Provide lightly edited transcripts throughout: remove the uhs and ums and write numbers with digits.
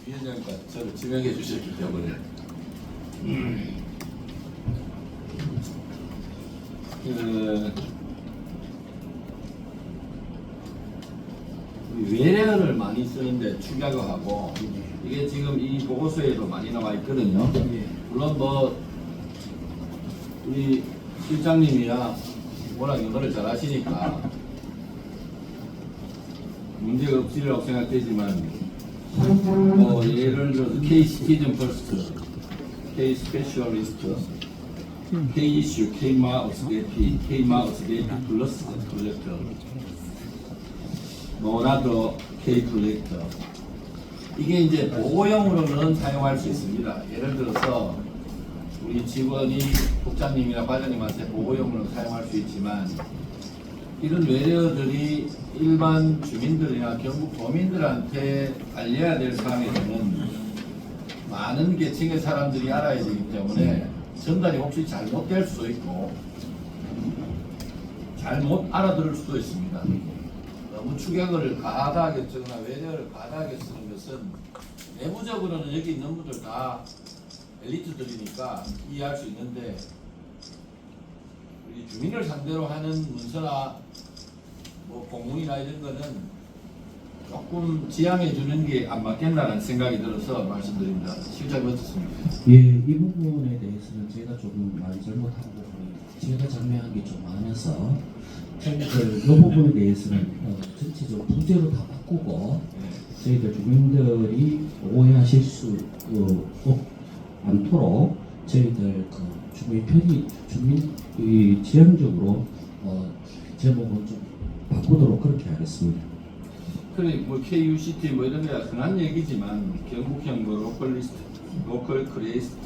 위원장과 저를 지명해 주셨기 때문에 외래어를 많이 쓰는데 축약을 하고 이게 지금 이 보고서에도 많이 나와 있거든요. 물론 뭐 우리 실장님이야 워낙 영어를 잘 하시니까 문제가 없으리라고 생각되지만 뭐 예를 들어서 K 시티즌 퍼스트, K 스페셜리스트, K 이슈, K 마우스 개피, K 마우스 개피 플러스 컬렉터, 뭐라도 K 컬렉터. 이게 이제 보고용으로는 사용할 수 있습니다. 예를 들어서 우리 직원이 국장님이나 과장님한테 보고용으로 사용할 수 있지만 이런 외래어들이 일반 주민들이나 경북 도민들한테 알려야 될 사항에서는 많은 계층의 사람들이 알아야 되기 때문에 전달이 혹시 잘못될 수도 있고 잘못 알아들을 수도 있습니다. 너무 축약을 과다하게 쓰거나 외래어를 과다하게 쓰는 것은 내부적으로는 여기 있는 분들 다 엘리트들이니까 이해할 수 있는데 우리 주민을 상대로 하는 문서나 뭐 공문이나 이런 거는 조금 지양해 주는 게 안 맞겠나라는 생각이 들어서 말씀드립니다. 실장님 어떻습니까? 예, 이 부분에 대해서는 제가 조금 많이 잘못한 부분이 제가 장려한 게 좀 많아서 저희들 이 부분에 대해서는 전체적으로 부제로 다 바꾸고 저희들 주민들이 오해하실 수 않도록 저희들 그 주민 편의 주민이 지향적으로 제목을 좀 바꾸도록 그렇게 하겠습니다. 그래 뭐 KUCT 뭐 이런 게 흔한 얘기지만 경북형 뭐 로컬리스트, 로컬 크리에이스트,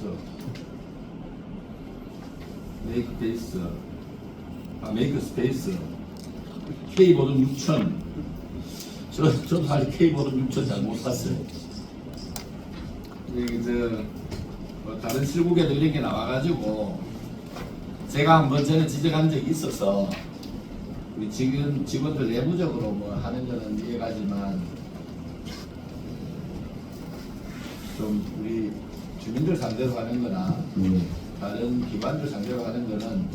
메이크 베이스, 메이크 스페이스, K 버전 6000. 저도 사실 K 버전 6000 잘 못 샀어요. 이제 뭐 다른 실국에도 이런 게 나와가지고 제가 한번 전에 지적한 적이 있어서 우리 지금 직원들 내부적으로 뭐 하는 거는 이해가지만 좀 우리 주민들 상대로 하는 거나 다른 기관들 상대로 하는 거는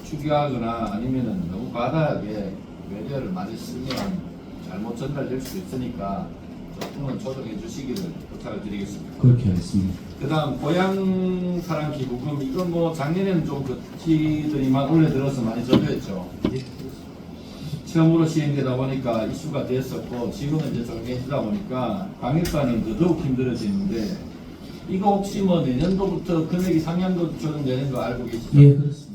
축약하거나 아니면은 너무 과다하게 외래어를 많이 쓰면 잘못 전달될 수 있으니까 조금은 조정해 주시기를 부탁을 드리겠습니다. 그렇게 하겠습니다. 그 다음 고향 사랑 기부금 이건 뭐 작년에는 좀 거치더니만 올해 들어서 많이 적용했죠. 처음으로 시행되다 보니까 이슈가 됐었고 지금은 이제 적용해주다 보니까 광역사는 더더욱 힘들어지는데 이거 혹시 뭐 내년도부터 금액이 상향도 조정되는 거 알고 계시죠? 예, 그렇습니다.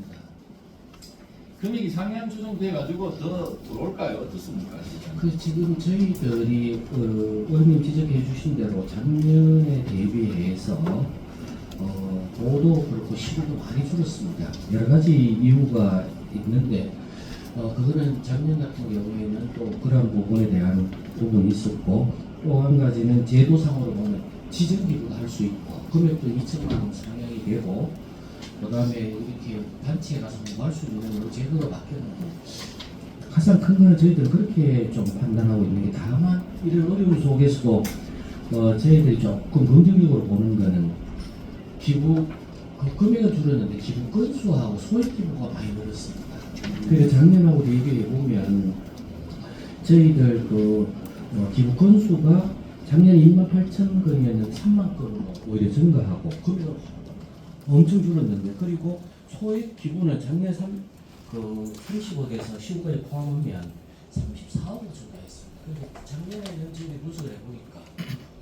금액이 상향 조정돼가지고 더 들어올까요? 어떻습니까? 그 지금 저희들이 의원님 지적해 주신 대로 작년에 대비해서 보도 그렇고 시간도 많이 줄었습니다. 여러 가지 이유가 있는데 그거는 작년 같은 경우에는 또 그런 부분에 대한 부분이 있었고 또 한 가지는 제도상으로 보면 지정기부도 할 수 있고 금액도 2천만 원 상향이 되고 그 다음에 이렇게 단체에 가서 뭐 할 수 있는 걸로 제도가 바뀌었는데 가장 큰 거는 저희들은 그렇게 좀 판단하고 있는 게 다만 이런 어려움 속에서도 저희들이 조금 긍정적으로 보는 거는 기부 그 금액은 줄었는데 기부 건수하고 소액 기부가 많이 늘었습니다. 그래서 작년하고 대비해 보면 저희들 기부 건수가 작년에 28,000건이었는데 3만 건으로 오히려 증가하고 금액은 엄청 줄었는데 그리고 소액 기부는 작년 35에서 15까지 포함하면 34억으로 증가했습니다. 그리고 작년에는 저희들이 분석을 해보니까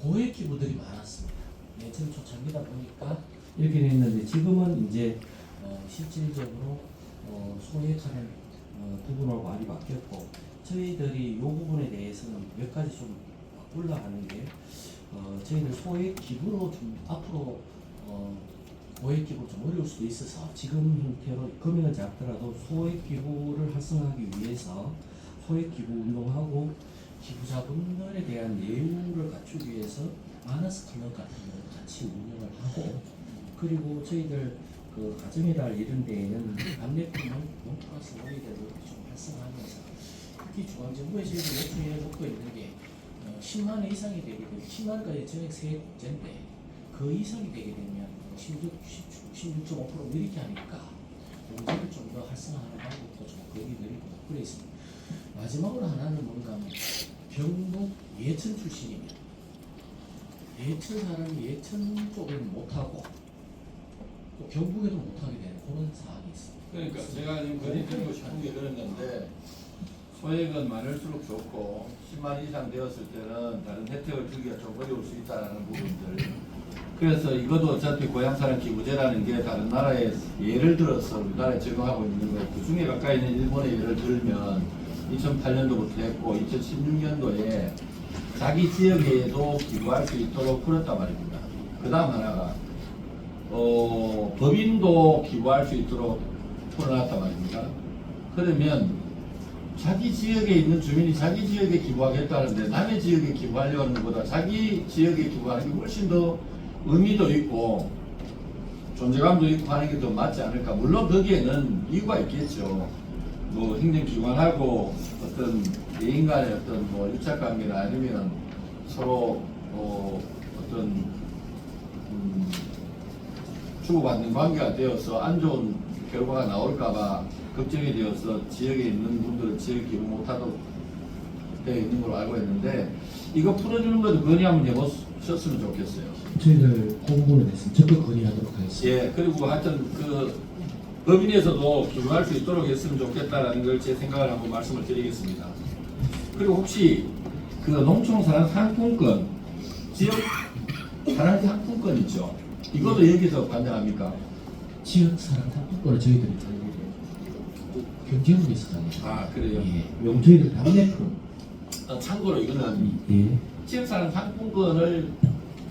고액 기부들이 많았습니다. 예전 초창기다 보니까 이렇게 됐는데 지금은 이제 실질적으로 소액하는 부분으로 많이 바뀌었고 저희들이 이 부분에 대해서는 몇 가지 좀 올라가는 게 저희는 소액 기부로 좀 앞으로 고액 기부 좀 어려울 수도 있어서 지금 형태로 금액은 작더라도 소액 기부를 활성화하기 위해서 소액 기부 운동하고 기부자분들에 대한 예우를 갖추기 위해서 마너스 클럽 같은 걸 같이 운영을 하고 그리고 저희들 그 가정의 달 이런 데에는 반대편은 농플러스 놀이대도 좀 활성화하면서 특히 중앙정부에 저희들 요청해 놓고 있는 게 10만 원 이상이 되게 되면 10만 원까지 전액 세액제인데 그 이상이 되게 되면 16.5% 이렇게 하니까 공제를 좀 더 활성화하는 방법도 좀 거기 느리고 그래 있습니다. 마지막으로 하나는 뭔가 하면 경북 예천 출신이면 예천 사람이 예천 쪽에는 못하고 또 경북에도 못하게 되는 그런 사안이 있습니다. 그러니까 제가 지금 건의드리고 싶은 게 그런 건데 소액은 많을수록 좋고 10만 이상 되었을 때는 다른 혜택을 주기가 좀 어려울 수 있다는 부분들. 그래서 이것도 어차피 고향사람 기부제라는 게 다른 나라에 예를 들어서 우리나라에 적용하고 있는 거 그 중에 가까이 있는 일본의 예를 들면 2008년도부터 했고 2016년도에 자기 지역에도 기부할 수 있도록 풀었단 말입니다. 그 다음 하나가 법인도 기부할 수 있도록 풀어놨단 말입니다. 그러면 자기 지역에 있는 주민이 자기 지역에 기부하겠다는데 남의 지역에 기부하려고 하는 것보다 자기 지역에 기부하는 게 훨씬 더 의미도 있고 존재감도 있고 하는 게 더 맞지 않을까. 물론 거기에는 이유가 있겠죠. 뭐 행정기관하고 어떤 개인 간의 어떤 뭐 유착관계나 아니면 서로 어떤 주고받는 관계가 되어서 안 좋은 결과가 나올까봐 걱정이 되어서 지역에 있는 분들은 지역 기부 못하도록 되어 있는 걸로 알고 있는데 이거 풀어주는 것도 건의하면 해보셨으면 좋겠어요. 저희들 그 부분에 대해서 적극 건의하도록 하겠습니다. 예, 그리고 하여튼 그 법인에서도 기부할 수 있도록 했으면 좋겠다라는 걸 제 생각을 한번 말씀을 드리겠습니다. 그리고 혹시 그 농촌사랑 상품권, 지역 사랑 상품권 있죠? 이것도 여기서 관장합니까? 지역 사랑 상품권을 저희들이 경쟁을 했었잖아요. 아, 그래요? 예, 저희들 당내품. 참고로 이거는 예. 지역사랑 상품권을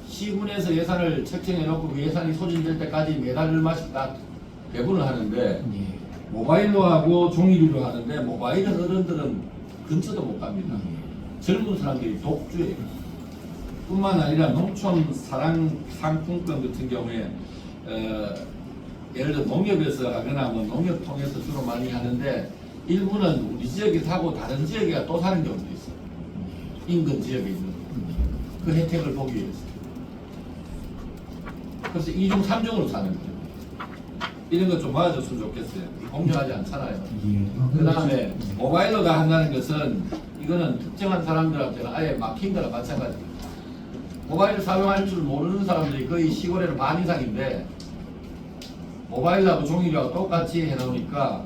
시군에서 예산을 책정해 놓고 그 예산이 소진될 때까지 매달 얼마씩 다 배분을 하는데 예. 모바일로 하고 종이류로 하는데 모바일은 어른들은 근처도 못 갑니다. 젊은 사람들이 독주해요. 뿐만 아니라 농촌 사랑 상품권 같은 경우에 예를 들어 농협에서 하거나 뭐 농협 통해서 주로 많이 하는데 일부는 우리 지역에서 하고 다른 지역에 또 사는 경우도 있어요. 인근 지역에 있는 그 혜택을 보기 위해서. 그래서 2중 3중으로 사는 거예요. 이런 거 좀 도와줬으면 좋겠어요. 공정하지 않잖아요. 그 다음에 모바일로 다 한다는 것은 이거는 특정한 사람들한테는 아예 막힌 거나 마찬가지입니다. 모바일을 사용할 줄 모르는 사람들이 거의 시골에는 반 이상인데 모바일하고 종이하고 똑같이 해놓으니까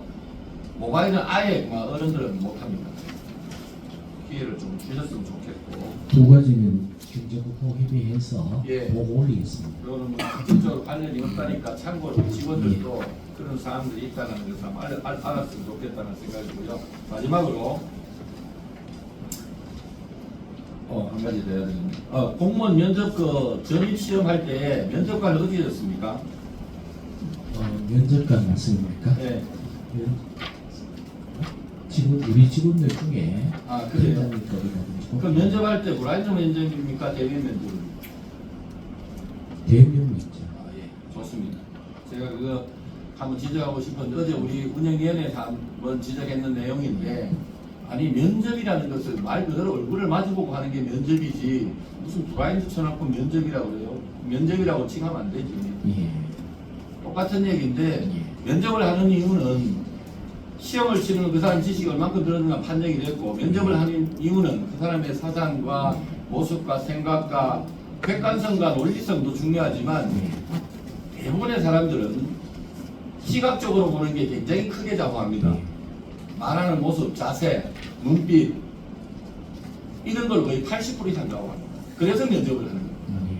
모바일은 아예 어른들은 못합니다. 기회를 좀 주셨으면 좋겠고. 두 가지는 경제국하고 협의해서 예. 보고 올리겠습니다. 그거는 뭐 직접적으로 관련이 없다니까 참고로 직원들도 그런 사항들이 있다는 것을 한번 알았으면 좋겠다는 생각이고요. 마지막으로 한 가지 더 해야 되는데 공무원 면접 그 전입 시험 할 때 면접관은 어떻게 됐습니까? 면접관 말씀입니까? 네. 우리 직원들 중에 아, 그래요? 팀장님들이라든지 그 면접할 때 브라이드 면접입니까? 대면 면접입니까? 대면이 있죠. 아, 예. 좋습니다. 제가 그거 한번 지적하고 싶었는데 어제 우리 운영위원회에서 한번 지적했는 내용인데 아니 면접이라는 것은 말 그대로 얼굴을 마주보고 하는 게 면접이지 무슨 브라인드 쳐놓고 면접이라고 그래요. 면접이라고 칭하면 안 되지. 예. 똑같은 얘기인데 예. 면접을 하는 이유는 시험을 치르는 그 사람 지식이 얼만큼 들었는가 판정이 됐고 면접을 하는 이유는 그 사람의 사상과 모습과 생각과 객관성과 논리성도 중요하지만 대부분의 사람들은 시각적으로 보는 게 굉장히 크게 작용합니다. 말하는 모습, 자세, 눈빛 이런 걸 거의 80% 이상 작용합니다. 그래서 면접을 하는 거예요.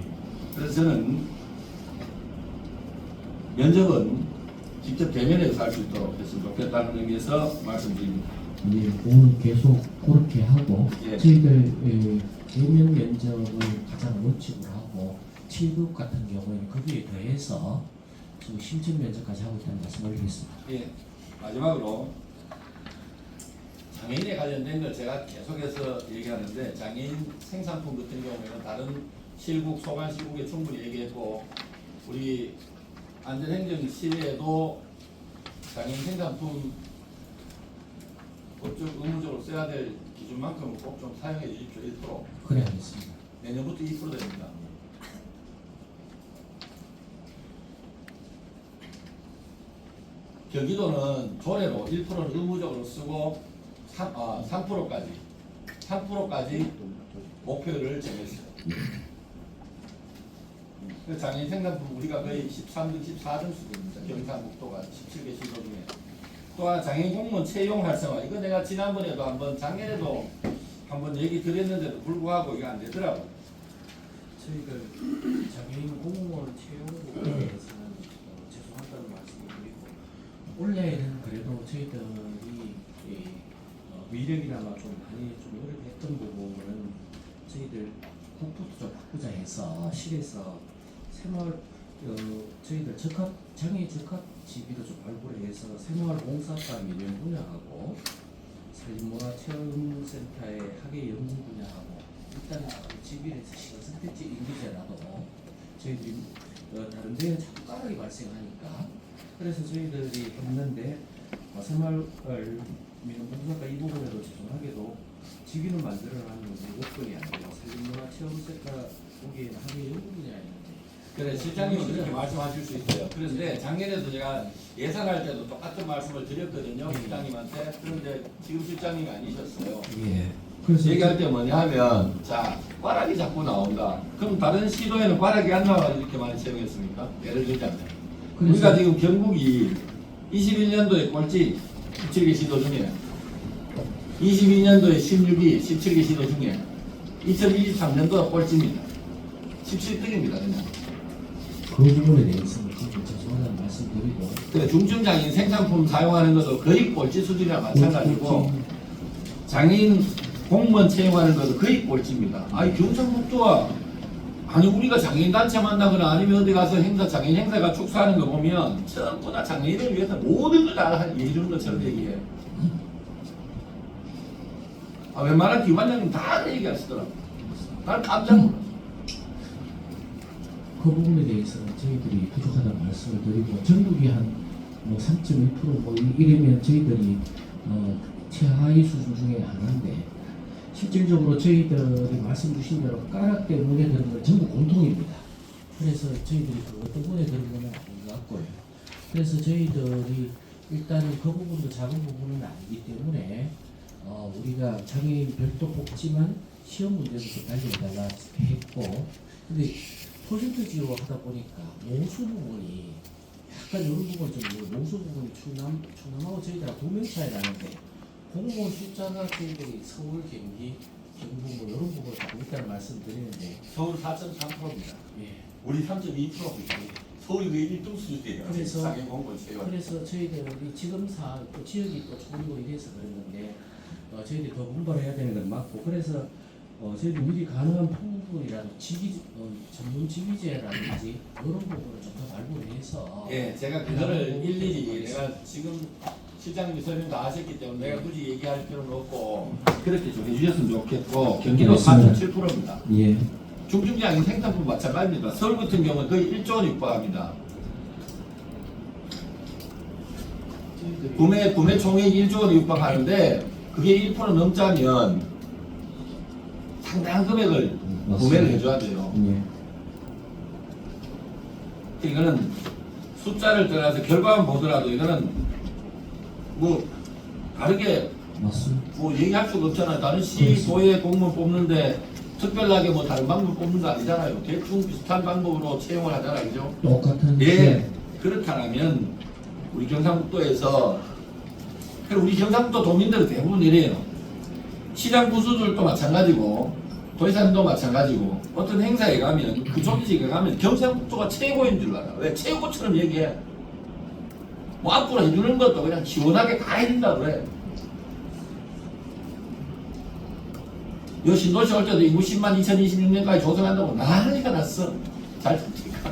그래서 저는 면접은 직접 대면에서 할 수 있도록 했으면 좋겠다는 의미에서 말씀드립니다. 예, 오늘 계속 그렇게 하고 예. 저희들 대면 면접을 가장 원칙으로 하고 7급 같은 경우에는 거기에 더해서 지금 실전 면접까지 하고 있다는 말씀을 드리겠습니다. 예. 마지막으로 장애인에 관련된 걸 제가 계속해서 얘기하는데 장애인 생산품 같은 경우에는 다른 실국, 소관 실국에 충분히 얘기했고 우리 안전행정실에도 장애인 생산품 법적 의무적으로 써야 될 기준만큼은 꼭 좀 사용해 주십시오. 1%. 그래 하겠습니다. 내년부터 2% 됩니다. 경기도는 조례로 1%는 의무적으로 쓰고 3%까지 목표를 정했어요. 그 장애인 생산품 우리가 거의 13등, 14등 수준입니다. 경상북도가 17개 시도 중에. 또한 장애인 공무원 채용 활성화. 이거 내가 지난번에도 한번 작년에도 한번 얘기 드렸는데도 불구하고 이게 안 되더라고요. 저희들 장애인 공무원 채용에 대해서는 죄송하다는 말씀을 드리고 올해는 그래도 저희들이 위력이나마 좀 많이 좀 노력했던 부분은 저희들 국부도 좀 바꾸자 해서 실에서 새마을 저희들 장애인 적합 지비도 좀 발굴을 해서 새마을 봉사과 민영 분야하고 산림문화체험센터의 학예 연구 분야하고 일단 지비에서 시간 선택지 인기제라도 저희들이 다른 데는 자꾸 까락이 발생하니까 그래서 저희들이 했는데 새마을 민원봉사과 이 부분에도 죄송하게도 지비는 만들어놨는데 요건이 안 돼요. 산림문화체험센터 거기에는 학예 연구 분야였는데 그래 실장님은 그렇게 말씀하실 수 있어요. 그런데 작년에도 제가 예산할 때도 똑같은 말씀을 드렸거든요. 실장님한테. 그런데 지금 실장님이 아니셨어요. 예. 그래서 얘기할 때 뭐냐 하면 자 꽈락이 자꾸 나온다. 그럼 다른 시도에는 꽈락이 안 나와서 이렇게 많이 채용했습니까? 예를 들자면 우리가 지금 경북이 21년도에 꼴찌 17개 시도 중에 22년도에 16위 17개 시도 중에 2023년도가 꼴찌입니다. 17등입니다. 그냥. 그 부분에 대해서는 좀 죄송하다는 말씀드리고 그래 중증장애인 생산품 사용하는 것도 거의 꼴찌 수준이랑 마찬가지고 장애인 공무원 채용하는 것도 거의 꼴찌입니다. 아니 경상북도와 아니 우리가 장애인 단체 만나거나 아니면 어디 가서 행사 장애인 행사가 축소하는 거 보면 전부 다 장애인을 위해서 모든 걸 다 해주는 것처럼 얘기해요. 웬만한 기관장님 다 얘기하시더라고. 난 깜짝 놀랐어. 그 부분에 대해서는 저희들이 부족하다는 말씀을 드리고 전국이 한 뭐 3.1% 뭐 이러면 저희들이 최하위 수준 중에 하나인데 실질적으로 저희들이 말씀 주신 대로 까락 때문에 그런 건 전부 공통입니다. 그래서 저희들이 그 어떤 분에 그런 건 아닌 것 같고요. 그래서 저희들이 일단은 그 부분도 작은 부분은 아니기 때문에 우리가 장애인 별도 뽑지만 시험 문제도 좀 달려달라 했고 근데 퍼센트 지로 하다 보니까 모수 부분이 약간 이런 부분 좀 모수 부분이 충남하고 저희들하고 2명 차이 나는데 공무원 숫자가 저희들이 서울, 경기, 경북 뭐 이런 부분을 갖고 있다는 말씀드리는데 서울 4.3%입니다. 예. 우리 3.2%입니다. 서울이 그 1등 수준이에요. 그래서- 장애인 공무원 채용. 그래서 저희들이 지금 또 지역이 또 줄고 이래서 그랬는데 저희들이 더 분발해야 되는 건 맞고 그래서 저희들 미리 가능한 부분이라도 전문 지휘제라든지 이런 부분을 좀 더 발굴해서 예, 제가 그거를 일일이 내가 지금 실장님이 설명 다 하셨기 때문에 내가 굳이 얘기할 필요는 없고 그렇게 좀 해주셨으면 좋겠고 경기도 알겠습니다. 4.7%입니다. 예. 중증장애인 생산품 마찬가지입니다. 서울 같은 경우는 거의 1조 원 육박합니다. 구매 총액이 1조 원 육박하는데 그게 1% 넘자면 상당한 금액을 맞습니다. 구매를 해줘야 돼요. 예. 이거는 숫자를 떠나서 결과만 보더라도 이거는 뭐 다르게 맞습니다. 뭐 얘기할 수가 없잖아요. 다른 시도에 공무원 뽑는데 특별하게 뭐 다른 방법 뽑는 거 아니잖아요. 대충 비슷한 방법으로 채용을 하잖아요. 그죠? 똑같은 예. 그렇다면 우리 경상북도에서 그리고 우리 경상북도 도민들은 대부분 이래요. 시장 부수들도 마찬가지고 도의사님도 마찬가지고 어떤 행사에 가면 그 조직에 가면 경상북도가 최고인 줄 알아. 왜? 최고처럼 얘기해. 뭐 앞으로 해주는 것도 그냥 시원하게 다 해준다 그래. 요 신도시 올 때도 인구 10만 2026년까지 조성한다고 난리가 났어. 잘 듣니까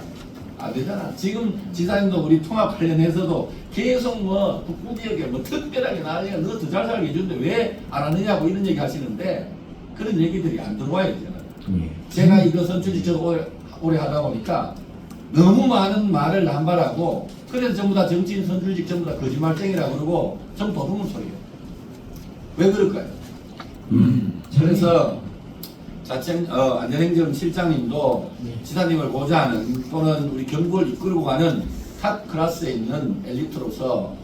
안 되잖아. 지금 지사님도 우리 통합 관련해서도 계속 뭐 북부 지역에 뭐 특별하게 난리가 너 더 잘 살게 해주는데 왜 안 하느냐고 이런 얘기 하시는데 그런 얘기들이 안 들어와요. 저는. 예. 제가 이거 선출직 저도 오래 하다 보니까 너무 많은 말을 남발하고 그래서 전부 다 정치인 선출직 전부 다 거짓말쟁이라고 그러고 전부 도둑놈 소리예요. 왜 그럴까요? 그래서 자체 안전행정실장님도 네. 지사님을 보좌하는 또는 우리 경부를 이끌고 가는 탑 클래스에 있는 엘리트로서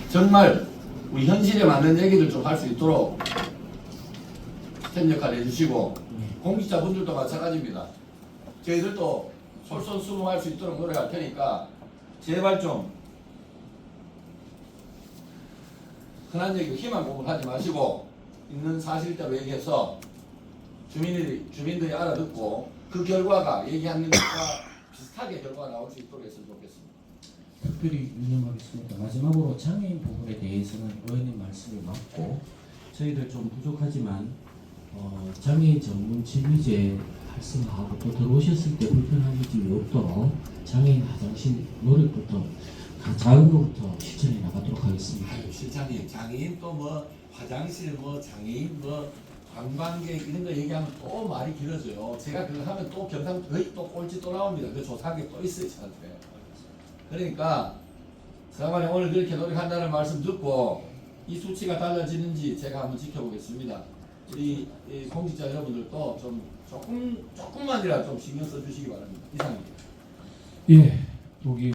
정말 우리 현실에 맞는 얘기를 좀 할 수 있도록 스텝 역할을 해주시고 공직자분들도 마찬가지입니다. 저희들도 솔선수범할 수 있도록 노력할 테니까 제발 좀 흔한 얘기 희망 고문하지 마시고 있는 사실대로 얘기해서 주민들이 알아듣고 그 결과가 얘기하는 것과 비슷하게 결과가 나올 수 있도록 했으면 좋겠습니다. 특별히 유념하겠습니다. 마지막으로 장애인 부분에 대해서는 의원님 말씀이 맞고 저희들 좀 부족하지만 장애인 전문 진료제 활성화하고 또 들어오셨을 때 불편한 점이 없도록 장애인 화장실 노력부터 작은 것부터 실천해 나가도록 하겠습니다. 아유, 실장님, 장애인 또 뭐 화장실 뭐 장애인 뭐 관광객 이런 거 얘기하면 또 말이 길어져요. 제가 그거 하면 또 경상 거의 또 꼴찌 또 나옵니다. 그 조사한 게 또 있어요, 저한테. 그러니까 사관에 오늘 그렇게 노력한다는 말씀 듣고 이 수치가 달라지는지 제가 한번 지켜보겠습니다. 우리 이 공직자 여러분들도 좀 조금만이라도 좀 신경 써주시기 바랍니다. 이상입니다. 예, 보기